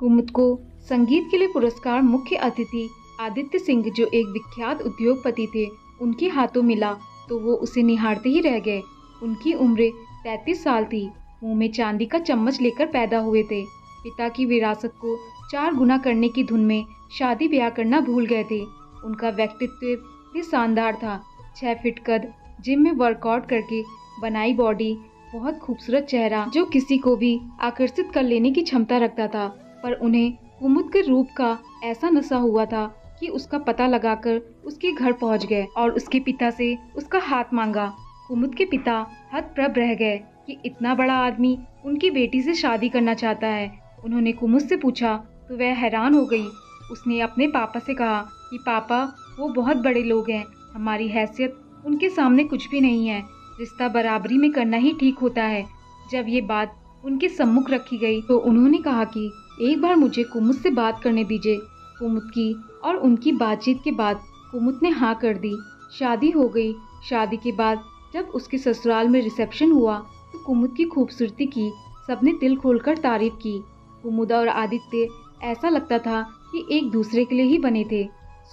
कुमुद को संगीत के लिए पुरस्कार मुख्य अतिथि आदित्य सिंह, जो एक विख्यात उद्योगपति थे, उनके हाथों मिला तो वो उसे निहारते ही रह गए। उनकी उम्र 33 साल थी। मुंह में चांदी का चम्मच लेकर पैदा हुए थे। पिता की विरासत को 4 गुना करने की धुन में शादी ब्याह करना भूल गए थे। उनका व्यक्तित्व भी शानदार था। 6 फीट कद, जिम में वर्कआउट करके बनाई बॉडी, बहुत खूबसूरत चेहरा जो किसी को भी आकर्षित कर लेने की क्षमता रखता था। पर उन्हें कुमुद के रूप का ऐसा नशा हुआ था कि उसका पता लगाकर उसके घर पहुंच गए और उसके पिता से उसका हाथ मांगा। कुमुद के पिता हतप्रभ रह गए कि इतना बड़ा आदमी उनकी बेटी से शादी करना चाहता है। उन्होंने कुमुद से पूछा तो वह हैरान हो गई। उसने अपने पापा से कहा कि पापा, वो बहुत बड़े लोग हैं, हमारी हैसियत उनके सामने कुछ भी नहीं है। रिश्ता बराबरी में करना ही ठीक होता है। जब ये बात उनके सम्मुख रखी गई तो उन्होंने कहा कि एक बार मुझे कुमुद से बात करने दीजिए। कुमुद की और उनकी बातचीत के बाद कुमुद ने हाँ कर दी। शादी हो गई। शादी के बाद जब उसके ससुराल में रिसेप्शन हुआ तो कुमुद की खूबसूरती की सबने दिल खोलकर तारीफ की। कुमुद और आदित्य ऐसा लगता था कि एक दूसरे के लिए ही बने थे।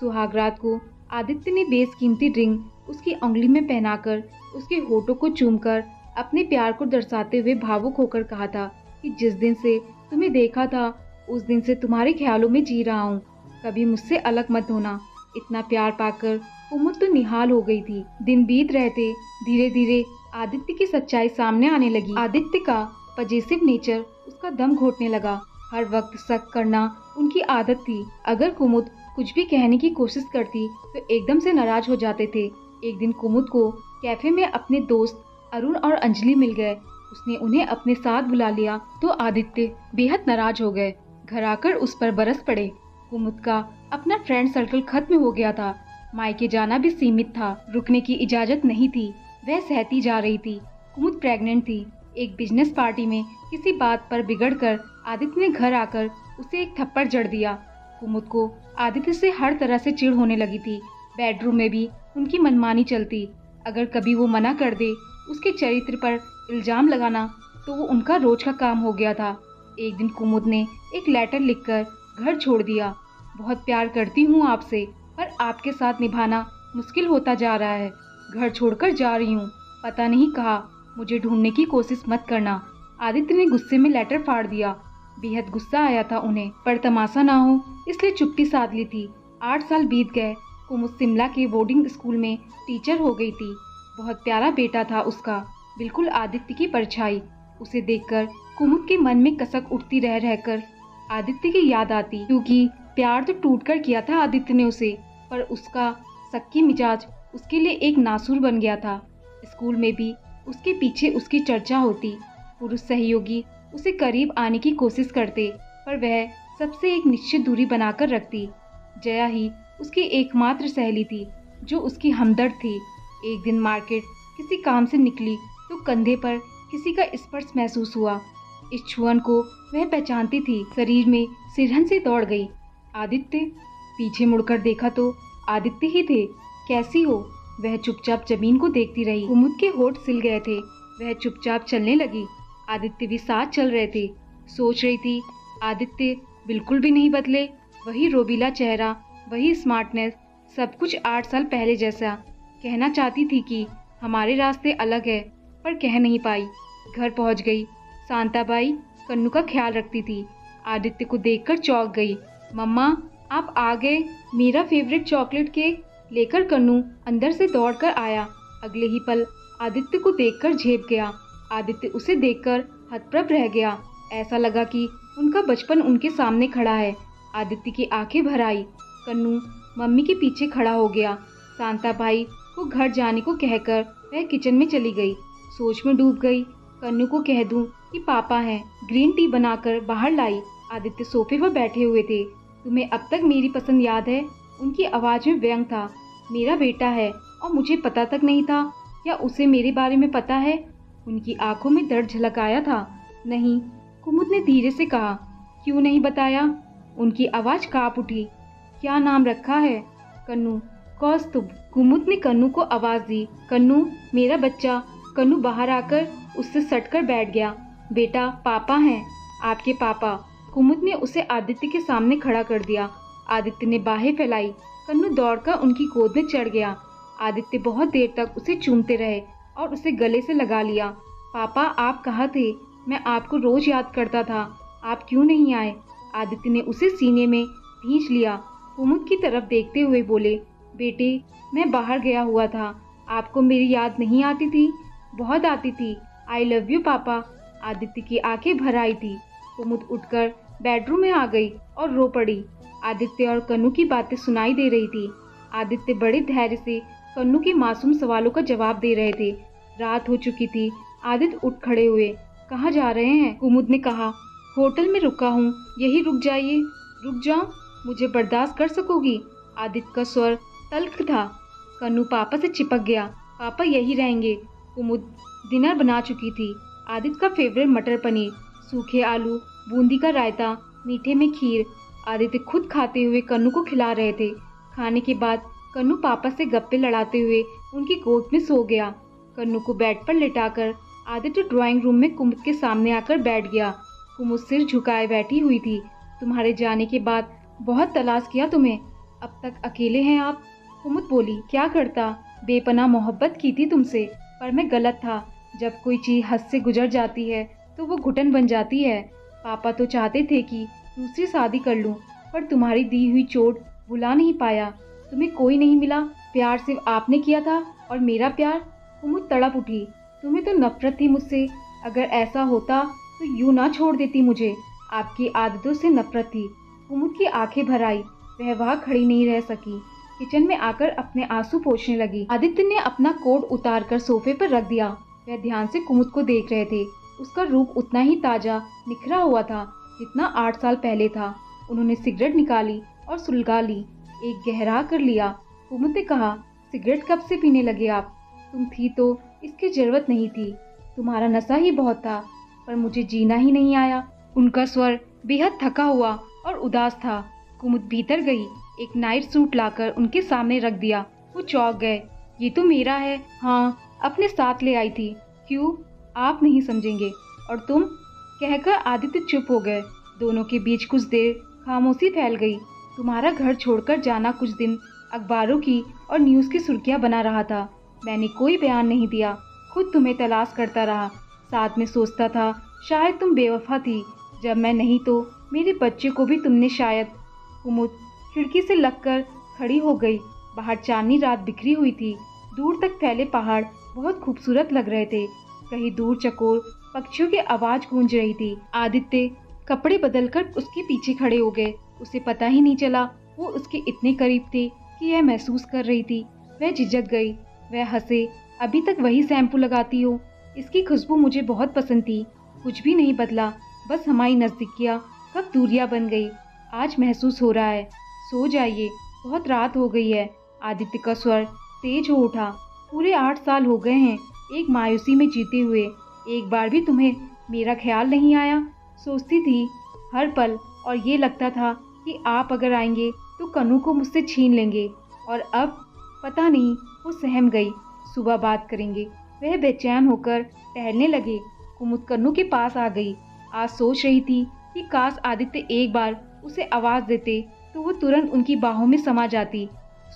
सुहागरात को आदित्य ने बेशकीमती रिंग उसकी उंगली में पहनाकर उसके होठों को चूमकर अपने प्यार को दर्शाते हुए भावुक होकर कहा था कि जिस दिन से तुम्हें देखा था उस दिन से तुम्हारे ख्यालों में जी रहा हूँ, कभी मुझसे अलग मत होना। इतना प्यार पाकर कुमुद तो निहाल हो गई थी। दिन बीत रहे थे। धीरे धीरे आदित्य की सच्चाई सामने आने लगी। आदित्य का पजेसिव नेचर उसका दम घोटने लगा। हर वक्त शक करना उनकी आदत थी। अगर कुमुद कुछ भी कहने की कोशिश करती तो एकदम से नाराज हो जाते थे। एक दिन कुमुद को कैफे में अपने दोस्त अरुण और अंजलि मिल गए। उसने उन्हें अपने साथ बुला लिया तो आदित्य बेहद नाराज हो गए। घर आकर उस पर बरस पड़े। कुमुद का अपना फ्रेंड सर्कल खत्म हो गया था। मायके जाना भी सीमित था। रुकने की इजाजत नहीं थी। वह सहती जा रही थी। कुमुद प्रेग्नेंट थी। एक बिजनेस पार्टी में किसी बात पर बिगड़कर आदित्य ने घर आकर उसे एक थप्पड़ जड़ दिया। कुमुद को आदित्य से हर तरह से चिढ़ होने लगी थी। बेडरूम में भी उनकी मनमानी चलती। अगर कभी वो मना कर दे उसके चरित्र पर इल्जाम लगाना तो वो उनका रोज का काम हो गया था। एक दिन कुमुद ने एक लेटर लिखकर घर छोड़ दिया। बहुत प्यार करती हूँ आपसे, पर आपके साथ निभाना मुश्किल होता जा रहा है। घर छोड़कर जा रही हूँ। पता नहीं कहा, मुझे ढूंढने की कोशिश मत करना। आदित्य ने गुस्से में लेटर फाड़ दिया। बेहद गुस्सा आया था उन्हें, पर तमाशा ना हो इसलिए चुप्पी साध ली थी। 8 साल बीत गए। कुमुद शिमला के बोर्डिंग स्कूल में टीचर हो गई थी। बहुत प्यारा बेटा था उसका, बिल्कुल आदित्य की परछाई। उसे देखकर कुमुद के मन में कसक उठती रह रहकर आदित्य की याद आती, क्योंकि प्यार तो टूट कर किया था आदित्य ने उसे, पर उसका सक्की मिजाज उसके लिए एक नासूर बन गया था। स्कूल में भी उसके पीछे उसकी चर्चा होती। पुरुष सहयोगी उसे करीब आने की कोशिश करते, पर वह सबसे एक निश्चित दूरी बनाकर रखती। जया ही उसकी एकमात्र सहेली थी जो उसकी हमदर्द थी। एक दिन मार्केट किसी काम से निकली तो कंधे पर किसी का स्पर्श महसूस हुआ। इस छुअन को वह पहचानती थी। शरीर में सिरहन से दौड़ गई। आदित्य। पीछे मुड़कर देखा तो आदित्य ही थे। कैसी हो? वह चुपचाप जमीन को देखती रही। कुमुद के होठ सिल गए थे। वह चुपचाप चलने लगी। आदित्य भी साथ चल रहे थे। सोच रही थी, आदित्य बिल्कुल भी नहीं बदले। वही रोबीला चेहरा, वही स्मार्टनेस, सब कुछ 8 साल पहले जैसा। कहना चाहती थी कि हमारे रास्ते अलग है, पर कह नहीं पाई। घर पहुंच गई। शांताबाई कन्नू का ख्याल रखती थी। आदित्य को देखकर चौंक गई। मम्मा, आप आ गए। मेरा फेवरेट चॉकलेट केक लेकर कन्नू अंदर से दौड़कर आया। अगले ही पल आदित्य को देखकर झेप गया। आदित्य उसे देखकर हतप्रभ रह गया। ऐसा लगा कि उनका बचपन उनके सामने खड़ा है। आदित्य की आंखें भर आई। कन्नू मम्मी के पीछे खड़ा हो गया। शांताबाई को घर जाने को कहकर वह किचन में चली गई। सोच में डूब गई। कन्नू को कह दूं कि पापा हैं। ग्रीन टी बनाकर बाहर लाई। आदित्य सोफे पर बैठे हुए थे। तुम्हें अब तक मेरी पसंद याद है? उनकी आवाज में व्यंग था। मेरा बेटा है और मुझे पता तक नहीं था। क्या उसे मेरे बारे में पता है? उनकी आंखों में दर्द झलक आया था। नहीं, कुमुद ने धीरे से कहा। क्यों नहीं बताया? उनकी आवाज कांप उठी। क्या नाम रखा है? कन्नू। कौस्तुभ। कुमुद ने कन्नू को आवाज दी। कन्नू, मेरा बच्चा। कन्नू बाहर आकर उससे सटकर बैठ गया। बेटा, पापा हैं, आपके पापा। कुमुद ने उसे आदित्य के सामने खड़ा कर दिया। आदित्य ने बाहें फैलाई। कन्नू दौड़कर उनकी गोद में चढ़ गया। आदित्य बहुत देर तक उसे चूमते रहे और उसे गले से लगा लिया। पापा, आप कहाँ थे? मैं आपको रोज याद करता था, आप क्यों नहीं आए? आदित्य ने उसे सीने में भींच लिया। कुमुद की तरफ देखते हुए बोले, बेटे, मैं बाहर गया हुआ था, आपको मेरी याद नहीं आती थी? बहुत आती थी। आई लव यू पापा। आदित्य की आंखें भर आई थी। कुमुद उठकर बेडरूम में आ गई और रो पड़ी। आदित्य और कन्नू की बातें सुनाई दे रही थी। आदित्य बड़े धैर्य से कन्नू के मासूम सवालों का जवाब दे रहे थे। रात हो चुकी थी। आदित्य उठ खड़े हुए। कहाँ जा रहे हैं? कुमुद ने कहा। होटल में रुका हूँ, यही रुक जाइए। रुक जाऊं? मुझे बर्दाश्त कर सकोगी? आदित्य का स्वर तल्ख था। कन्नू पापा से चिपक गया। पापा यही रहेंगे। कुमुद डिनर बना चुकी थी। आदित्य का फेवरेट मटर पनीर, सूखे आलू, बूंदी का रायता, मीठे में खीर। आदित्य खुद खाते हुए कन्नू को खिला रहे थे। खाने के बाद कन्नू पापा से गप्पे लड़ाते हुए उनकी गोद में सो गया। कन्नू को बेड पर लिटाकर आदित्य ड्राइंग रूम में कुमुद के सामने आकर बैठ गया। कुमुद सिर झुकाए बैठी हुई थी। तुम्हारे जाने के बाद बहुत तलाश किया तुम्हें, अब तक अकेले हैं आप। कुमुद बोली, क्या करता, बेपनाह मोहब्बत की थी तुमसे, पर मैं गलत था। जब कोई चीज हद से गुजर जाती है तो वो घुटन बन जाती है। पापा तो चाहते थे कि दूसरी शादी कर लूं, पर तुम्हारी दी हुई चोट भुला नहीं पाया। तुम्हें कोई नहीं मिला, प्यार सिर्फ आपने किया था, और मेरा प्यार। कुमुद तड़प उठी। तुम्हें तो नफरत थी मुझसे। अगर ऐसा होता तो यूं ना छोड़ देती मुझे। आपकी आदतों से नफरत थी। कुमुद की आंखें भर आई। वह वहां खड़ी नहीं रह सकी। किचन में आकर अपने आंसू पोंछने लगी। आदित्य ने अपना कोट उतारकर सोफे पर रख दिया। वह ध्यान से कुमुद को देख रहे थे। उसका रूप उतना ही ताजा निखरा हुआ था जितना 8 साल पहले था। उन्होंने सिगरेट निकाली और सुलगा ली। एक गहरा कर लिया। कुमुद ने कहा, सिगरेट कब से पीने लगे आप? तुम थी तो इसकी जरूरत नहीं थी। तुम्हारा नशा ही बहुत था, पर मुझे जीना ही नहीं आया। उनका स्वर बेहद थका हुआ और उदास था। कुमुद भीतर गई। एक नाइट सूट लाकर उनके सामने रख दिया। वो चौंक गए। ये तो मेरा है। हाँ, अपने साथ ले आई थी। क्यों? आप नहीं समझेंगे। और तुम? कहकर आदित्य चुप हो गए। दोनों के बीच कुछ देर खामोशी फैल गई। तुम्हारा घर छोड़कर जाना कुछ दिन अखबारों की और न्यूज़ की सुर्खियां बना रहा था। मैंने कोई बयान नहीं दिया, खुद तुम्हें तलाश करता रहा। साथ में सोचता था शायद तुम बेवफा थी। जब मैं नहीं तो मेरे बच्चे को भी तुमने शायद। कुमुद खिड़की से लगकर खड़ी हो गई। बाहर चांदनी रात बिखरी हुई थी। दूर तक फैले पहाड़ बहुत खूबसूरत लग रहे थे। कहीं दूर चकोर पक्षियों की आवाज गूंज रही थी। आदित्य कपड़े बदलकर उसके पीछे खड़े हो गए। उसे पता ही नहीं चला वो उसके इतने करीब थे कि यह महसूस कर रही थी। वह झिझक गई। वह हंसे, अभी तक वही शैम्पू लगाती हो? इसकी खुशबू मुझे बहुत पसंद थी। कुछ भी नहीं बदला, बस हमारी नजदीकियाँ कब दूरियां बन गई। आज महसूस हो रहा है। सो जाइए, बहुत रात हो गई है। आदित्य का स्वर तेज हो उठा। पूरे 8 साल हो गए हैं एक मायूसी में जीते हुए। एक बार भी तुम्हें मेरा ख्याल नहीं आया? सोचती थी हर पल, और ये लगता था कि आप अगर आएंगे तो कन्नू को मुझसे छीन लेंगे। और अब पता नहीं, वो सहम गई। सुबह बात करेंगे। वह बेचैन होकर टहलने लगे। कुमुद कन्नू के पास आ गई। आज सोच रही थी कि काश आदित्य एक बार उसे आवाज देते तो वो तुरंत उनकी बाहों में समा जाती।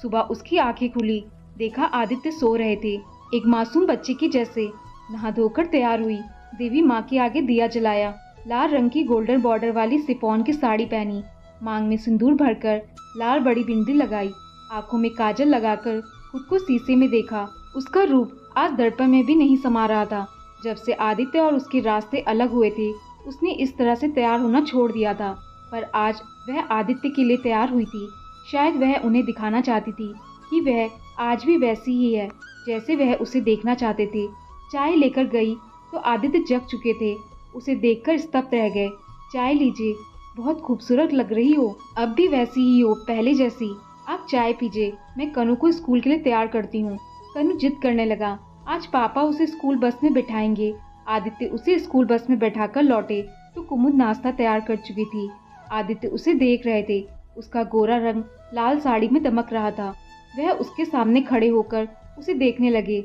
सुबह उसकी आंखें खुली। देखा आदित्य सो रहे थे, एक मासूम बच्चे की जैसे। नहा धोकर तैयार हुई। देवी माँ के आगे दिया जलाया। लाल रंग की गोल्डन बॉर्डर वाली सिफॉन की साड़ी पहनी। मांग में सिंदूर भरकर लाल बड़ी बिंदी लगाई। आंखों में काजल लगाकर खुद को शीशे में देखा। उसका रूप आज दर्पण में भी नहीं समा रहा था। जब से आदित्य और उसके रास्ते अलग हुए थे उसने इस तरह से तैयार होना छोड़ दिया था। पर आज वह आदित्य के लिए तैयार हुई थी। शायद वह उन्हें दिखाना चाहती थी कि वह आज भी वैसी ही है जैसे वह उसे देखना चाहते थे। चाय लेकर गई तो आदित्य जग चुके थे। उसे देखकर स्तब्ध रह गए। चाय लीजिए, बहुत खूबसूरत लग रही हो। अब भी वैसी ही हो, पहले जैसी। आप चाय पीजिए, मैं कन्नू को स्कूल के लिए तैयार करती हूँ। कन्नू जिद करने लगा। आज पापा उसे स्कूल बस में बिठाएंगे। आदित्य उसे स्कूल बस में बैठाकर लौटे तो कुमुद नाश्ता तैयार कर चुकी थी। आदित्य उसे देख रहे थे। उसका गोरा रंग लाल साड़ी में दमक रहा था। वह उसके सामने खड़े होकर उसे देखने लगे।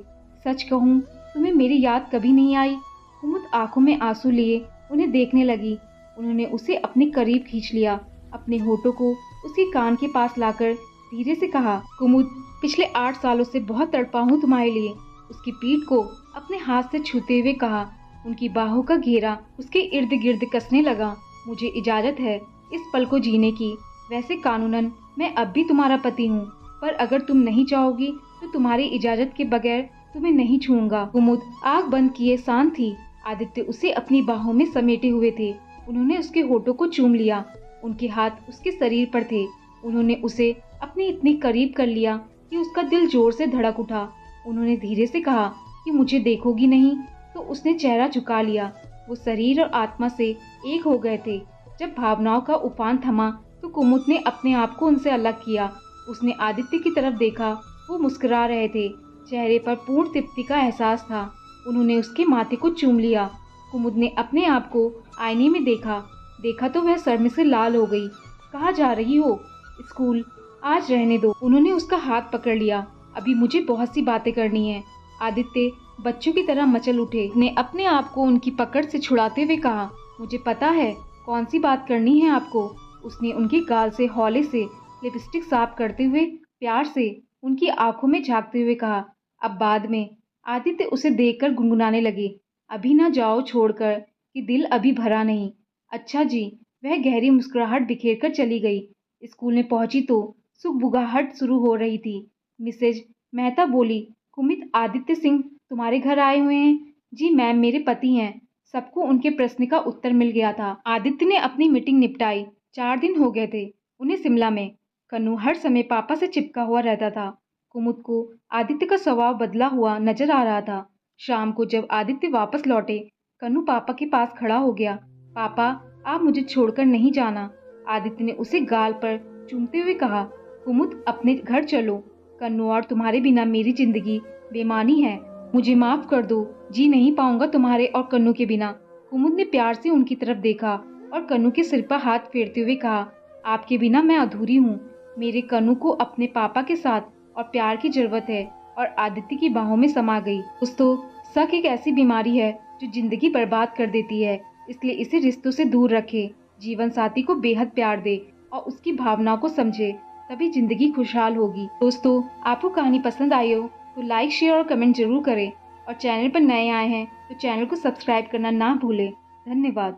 सच कहूँ, तुम्हें मेरी याद कभी नहीं आई? कुमुद आंखों में आंसू लिए उन्हें देखने लगी। उन्होंने उसे अपने करीब खींच लिया। अपने होठों को उसके कान के पास लाकर धीरे से कहा, कुमुद, पिछले 8 सालों से बहुत तड़पा हूँ तुम्हारे लिए। उसकी पीठ को अपने हाथ से छूते हुए कहा। उनकी बाहों का घेरा उसके इर्द गिर्द कसने लगा। मुझे इजाजत है इस पल को जीने की। वैसे कानूनन मैं अब भी तुम्हारा पति हूँ, पर अगर तुम नहीं चाहोगी तो तुम्हारी इजाजत के बगैर तुम्हें नहीं छूऊंगा। कुमुद आंख बंद किए शांत थी। आदित्य उसे अपनी बाहों में समेटे हुए थे। उन्होंने उसके होठों को चूम लिया। उनके हाथ उसके शरीर पर थे। उन्होंने उसे अपने इतने करीब कर लिया कि उसका दिल जोर से धड़क उठा। उन्होंने धीरे से कहा कि मुझे देखोगी नहीं? तो उसने चेहरा झुका लिया। वो शरीर और आत्मा से एक हो गए थे। जब भावनाओं का उफान थमा तो कुमुद ने अपने आप को उनसे अलग किया। उसने आदित्य की तरफ देखा। वो मुस्कुरा रहे थे। चेहरे पर पूर्ण तृप्ति का एहसास था। उन्होंने उसके माथे को चूम लिया। कुमुद ने अपने आप को आईने में देखा तो वह शर्म से लाल हो गई। कहाँ जा रही हो? स्कूल। आज रहने दो। उन्होंने उसका हाथ पकड़ लिया। अभी मुझे बहुत सी बातें करनी है। आदित्य बच्चों की तरह मचल उठे। ने अपने आप को उनकी पकड़ से छुड़ाते हुए कहा, मुझे पता है कौन सी बात करनी है आपको। उसने उनके गाल से हौले से लिपस्टिक साफ करते हुए प्यार से उनकी आंखों में झांकते हुए कहा, अब बाद में। आदित्य उसे देखकर गुनगुनाने लगे, अभी ना जाओ छोड़कर कि दिल अभी भरा नहीं। अच्छा जी। वह गहरी मुस्कुराहट बिखेर कर चली गई। स्कूल में पहुंची तो सुगबुगाहट शुरू हो रही थी। मिसेज मेहता बोली, कुमित आदित्य सिंह तुम्हारे घर आए हुए हैं? जी मैम, मेरे पति हैं। सबको उनके प्रश्न का उत्तर मिल गया था। आदित्य ने अपनी मीटिंग निपटाई। 4 दिन हो गए थे उन्हें शिमला में। कन्नू हर समय पापा से चिपका हुआ रहता था। कुमुद को आदित्य का स्वभाव बदला हुआ नजर आ रहा था। शाम को जब आदित्य वापस लौटे, कन्नू पापा के पास खड़ा हो गया। पापा, आप मुझे छोड़कर नहीं जाना। आदित्य ने उसे गाल पर चूमते हुए कहा, कुमुद अपने घर चलो। कन्नू और तुम्हारे बिना मेरी जिंदगी बेमानी है। मुझे माफ कर दो। जी नहीं पाऊंगा तुम्हारे और कन्नू के बिना। कुमुद ने प्यार से उनकी तरफ देखा और कन्नू के सिर पर हाथ फेरते हुए कहा, आपके बिना मैं अधूरी हूँ। मेरे कन्नू को अपने पापा के साथ और प्यार की जरूरत है। और आदित्य की बाहों में समा गई। दोस्तों, शक एक ऐसी बीमारी है जो जिंदगी बर्बाद कर देती है, इसलिए इसे रिश्तों से दूर रखें। जीवन साथी को बेहद प्यार दे और उसकी भावनाओं को समझे, तभी जिंदगी खुशहाल होगी। दोस्तों, आपको कहानी पसंद आई हो तो लाइक, शेयर और कमेंट जरूर करें। और चैनल पर नए आए हैं तो चैनल को सब्सक्राइब करना ना भूलें। धन्यवाद।